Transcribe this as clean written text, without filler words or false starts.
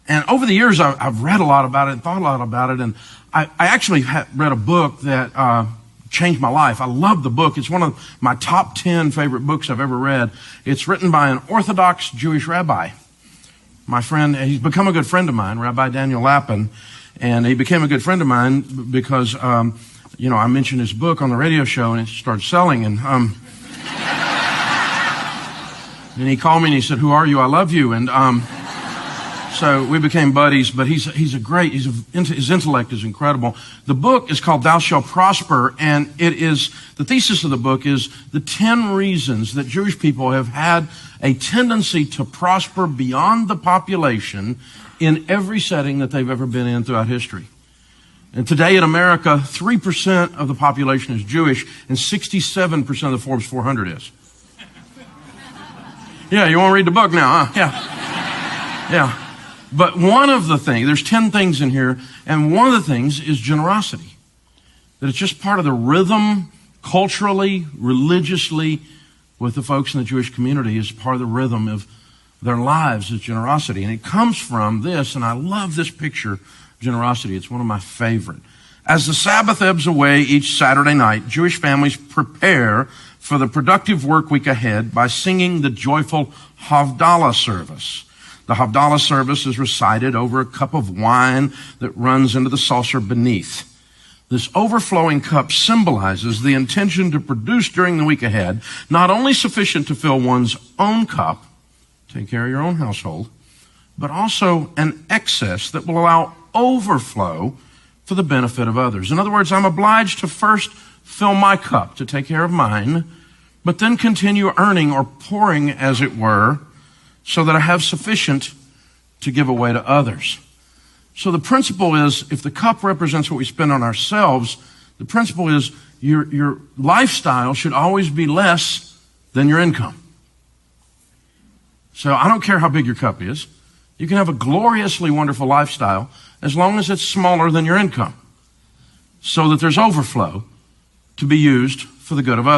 And over the years, I've read a lot about it and thought a lot about it. And I actually read a book that changed my life. I love the book. It's one of my top 10 favorite books I've ever read. It's written by an Orthodox Jewish rabbi. My friend, he's become a good friend of mine, Rabbi Daniel Lappin. And he became a good friend of mine because, I mentioned his book on the radio show and it started selling. And and he called me and he said, "Who are you? I love you." And so we became buddies, but his intellect is incredible. The book is called Thou Shalt Prosper, and the thesis of the book is the 10 reasons that Jewish people have had a tendency to prosper beyond the population in every setting that they've ever been in throughout history. And today in America, 3% of the population is Jewish, and 67% of the Forbes 400 is. Yeah, you want to read the book now, huh? Yeah. Yeah. But one of the things, there's 10 things in here, and one of the things is generosity. That it's just part of the rhythm, culturally, religiously, with the folks in the Jewish community, is part of the rhythm of their lives is generosity. And it comes from this, and I love this picture, generosity. It's one of my favorite. As the Sabbath ebbs away each Saturday night, Jewish families prepare for the productive work week ahead by singing the joyful Havdalah service. The Havdalah service is recited over a cup of wine that runs into the saucer beneath. This overflowing cup symbolizes the intention to produce during the week ahead, not only sufficient to fill one's own cup, take care of your own household, but also an excess that will allow overflow for the benefit of others. In other words, I'm obliged to first fill my cup to take care of mine, but then continue earning or pouring, as it were, so that I have sufficient to give away to others. So the principle is, if the cup represents what we spend on ourselves, the principle is your lifestyle should always be less than your income. So I don't care how big your cup is. You can have a gloriously wonderful lifestyle as long as it's smaller than your income, so that there's overflow to be used for the good of others.